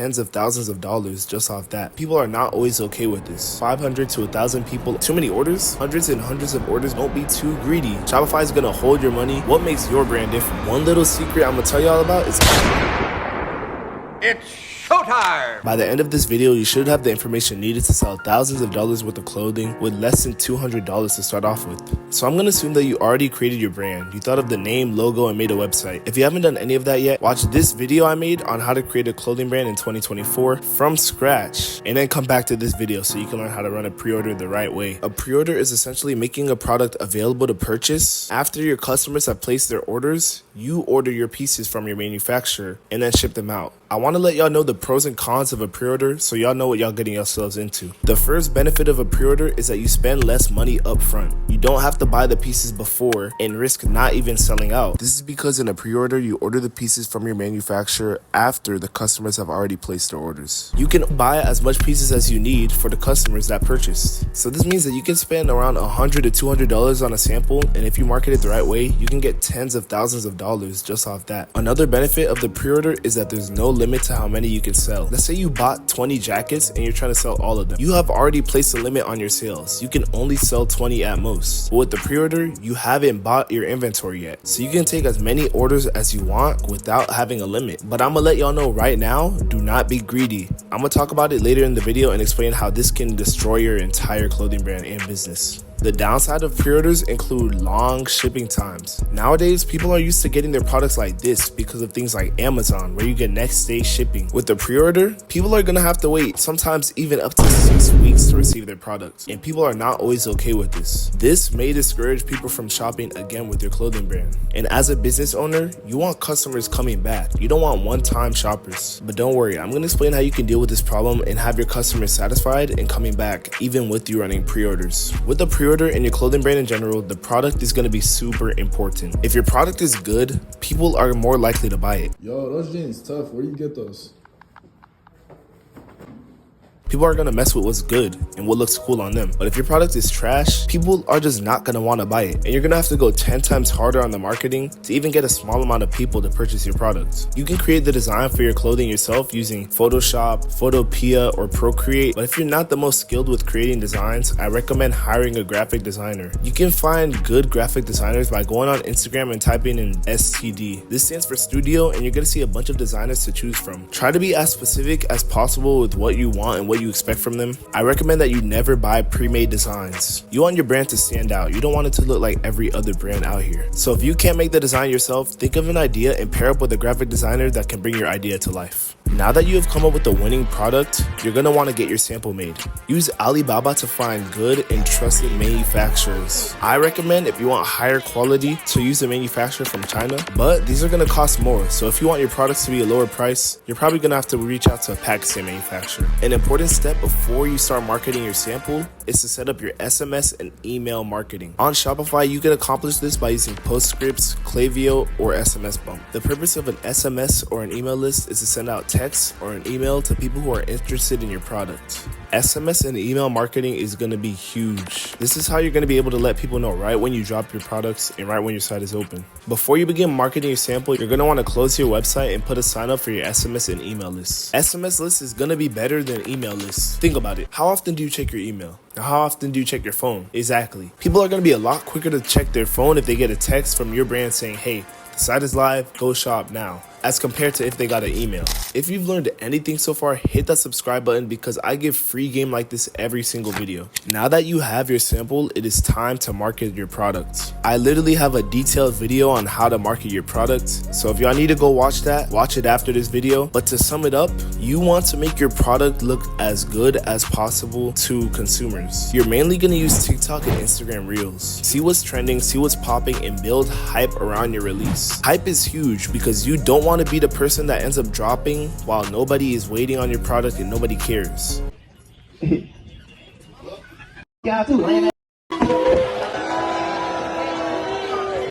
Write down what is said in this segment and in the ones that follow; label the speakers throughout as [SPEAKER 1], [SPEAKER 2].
[SPEAKER 1] tens of thousands of dollars just off that. People are not always okay with this. 500 to 1,000 people, too many orders? Hundreds and hundreds of orders? Don't be too greedy. Shopify is gonna hold your money. What makes your brand different? One little secret I'm gonna tell you all about is
[SPEAKER 2] it's Showtime!
[SPEAKER 1] By the end of this video, you should have the information needed to sell thousands of dollars worth of clothing with less than $200 to start off with. So I'm gonna assume that you already created your brand. You thought of the name, logo, and made a website. If you haven't done any of that yet, watch this video I made on how to create a clothing brand in 2024 from scratch, and then come back to this video so you can learn how to run a pre-order the right way. A pre-order is essentially making a product available to purchase. After your customers have placed their orders, you order your pieces from your manufacturer and then ship them out. I want to let y'all know the pros and cons of a pre-order so y'all know what y'all getting yourselves into. The first benefit of a pre-order is that you spend less money up front. You don't have to buy the pieces before and risk not even selling out. This is because in a pre-order, you order the pieces from your manufacturer after the customers have already placed their orders. You can buy as much pieces as you need for the customers that purchased. So this means that you can spend around $100 to $200 on a sample, and if you market it the right way, you can get tens of thousands of dollars just off that. Another benefit of the pre-order is that there's no limit to how many you can sell. Let's say you bought 20 jackets and you're trying to sell all of them. You have already placed a limit on your sales. You can only sell 20 at most. But with the pre-order, you haven't bought your inventory yet. So you can take as many orders as you want without having a limit. But I'm gonna let y'all know right now, do not be greedy. I'm gonna talk about it later in the video and explain how this can destroy your entire clothing brand and business. The downside of pre-orders include long shipping times. Nowadays, people are used to getting their products like this because of things like Amazon, where you get next day shipping. With the pre-order, people are gonna have to wait, sometimes even up to 6 weeks to receive their products. And people are not always okay with this. This may discourage people from shopping again with your clothing brand. And as a business owner, you want customers coming back. You don't want one-time shoppers. But don't worry, I'm gonna explain how you can deal with this problem and have your customers satisfied and coming back, even with you running pre-orders. With the pre-order and your clothing brand in general, the product is going to be super important. If your product is good, people are more likely to buy it.
[SPEAKER 3] Yo, those jeans tough. Where you get those?
[SPEAKER 1] People are gonna mess with what's good and what looks cool on them. But if your product is trash, people are just not gonna wanna buy it. And you're gonna have to go 10 times harder on the marketing to even get a small amount of people to purchase your product. You can create the design for your clothing yourself using Photoshop, Photopea, or Procreate. But if you're not the most skilled with creating designs, I recommend hiring a graphic designer. You can find good graphic designers by going on Instagram and typing in STD. This stands for studio, and you're gonna see a bunch of designers to choose from. Try to be as specific as possible with what you want and what you expect from them. I recommend that you never buy pre-made designs. You want your brand to stand out. You don't want it to look like every other brand out here. So if you can't make the design yourself, think of an idea and pair up with a graphic designer that can bring your idea to life. Now that you have come up with a winning product, you're gonna want to get your sample made. Use Alibaba to find good and trusted manufacturers. I recommend, if you want higher quality, to use a manufacturer from China, but these are gonna cost more. So if you want your products to be a lower price, you're probably gonna have to reach out to a Pakistan manufacturer. An important step before you start marketing your sample is to set up your SMS and email marketing. On Shopify, you can accomplish this by using Postscripts, Klaviyo, or SMS Bump. The purpose of an SMS or an email list is to send out text or an email to people who are interested in your product. SMS and email marketing is going to be huge. This is how you're going to be able to let people know right when you drop your products and right when your site is open. Before you begin marketing your sample, you're going to want to close your website and put a sign up for your SMS and email list. SMS list is going to be better than email lists. Think about it. How often do you check your email? How often do you check your phone? Exactly. People are going to be a lot quicker to check their phone if they get a text from your brand saying, hey, the site is live, go shop now, as compared to if they got an email. If you've learned anything so far, hit that subscribe button because I give free game like this every single video. Now that you have your sample, it is time to market your product. I literally have a detailed video on how to market your product, so if y'all need to go watch that, watch it after this video. But to sum it up, you want to make your product look as good as possible to consumers. You're mainly going to use TikTok and Instagram Reels. See what's trending, see what's popping, and build hype around your release. Hype is huge because you don't want to be the person that ends up dropping while nobody is waiting on your product and nobody cares.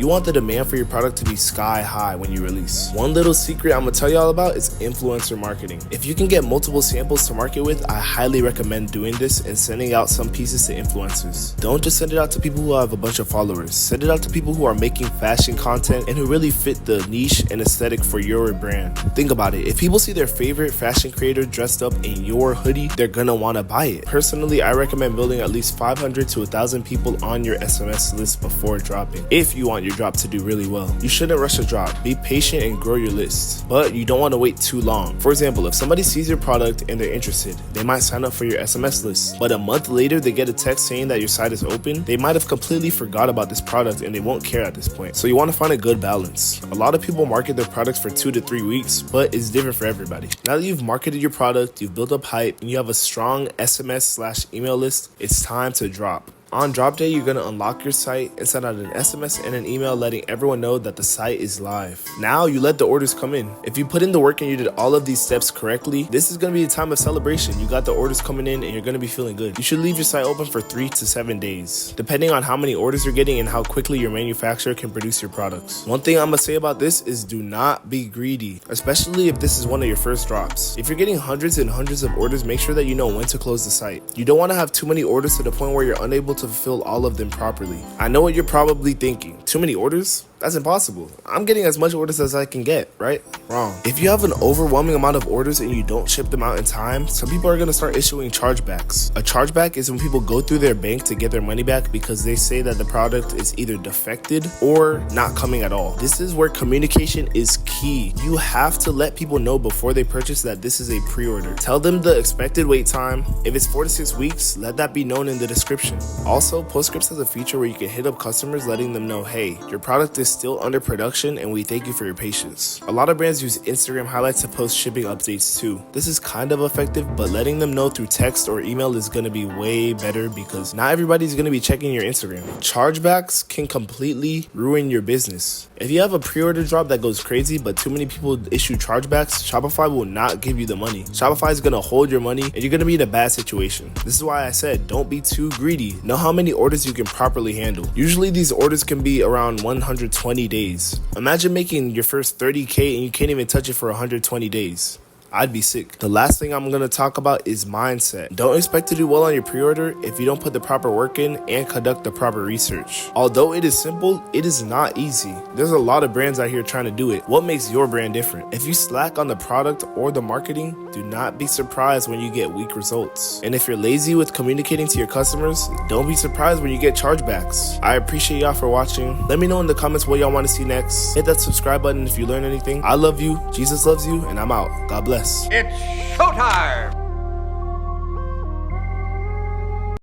[SPEAKER 1] You want the demand for your product to be sky high when you release. One little secret I'm gonna tell y'all about is influencer marketing. If you can get multiple samples to market with, I highly recommend doing this and sending out some pieces to influencers. Don't just send it out to people who have a bunch of followers. Send it out to people who are making fashion content and who really fit the niche and aesthetic for your brand. Think about it. If people see their favorite fashion creator dressed up in your hoodie, they're gonna wanna buy it. Personally, I recommend building at least 500 to 1,000 people on your SMS list before dropping, if you want your drop to do really well. You shouldn't rush a drop. Be patient and grow your list, but you don't want to wait too long. For example, if somebody sees your product and they're interested, they might sign up for your SMS list, but a month later they get a text saying that your site is open. They might have completely forgot about this product and they won't care at this point. So you want to find a good balance. A lot of people market their products for 2 to 3 weeks, but it's different for everybody. Now that you've marketed your product, you've built up hype, and you have a strong SMS/email list, it's time to drop. On drop day, you're gonna unlock your site and send out an SMS and an email letting everyone know that the site is live. Now you let the orders come in. If you put in the work and you did all of these steps correctly, this is gonna be a time of celebration. You got the orders coming in and you're gonna be feeling good. You should leave your site open for 3 to 7 days, depending on how many orders you're getting and how quickly your manufacturer can produce your products. One thing I'm gonna say about this is do not be greedy, especially if this is one of your first drops. If you're getting hundreds and hundreds of orders, make sure that you know when to close the site. You don't wanna have too many orders to the point where you're unable to fulfill all of them properly. I know what you're probably thinking. Too many orders? That's impossible. I'm getting as much orders as I can get, right? Wrong. If you have an overwhelming amount of orders and you don't ship them out in time, some people are gonna start issuing chargebacks. A chargeback is when people go through their bank to get their money back because they say that the product is either defected or not coming at all. This is where communication is key. You have to let people know before they purchase that this is a pre-order. Tell them the expected wait time. If it's 4 to 6 weeks, let that be known in the description. Also, Postscripts has a feature where you can hit up customers letting them know, hey, your product is still under production and we thank you for your patience. A lot of brands use Instagram highlights to post shipping updates too. This is kind of effective, but letting them know through text or email is going to be way better because not everybody's going to be checking your Instagram. Chargebacks can completely ruin your business. If you have a pre-order drop that goes crazy but too many people issue chargebacks, Shopify will not give you the money. Shopify is going to hold your money and you're going to be in a bad situation. This is why I said don't be too greedy. Know how many orders you can properly handle. Usually these orders can be around 120 days. Imagine making your first 30K and you can't even touch it for 120 days. I'd be sick. The last thing I'm going to talk about is mindset. Don't expect to do well on your pre-order if you don't put the proper work in and conduct the proper research. Although it is simple, it is not easy. There's a lot of brands out here trying to do it. What makes your brand different? If you slack on the product or the marketing, do not be surprised when you get weak results. And if you're lazy with communicating to your customers, don't be surprised when you get chargebacks. I appreciate y'all for watching. Let me know in the comments what y'all want to see next. Hit that subscribe button if you learned anything. I love you, Jesus loves you, and I'm out. God bless.
[SPEAKER 2] It's showtime!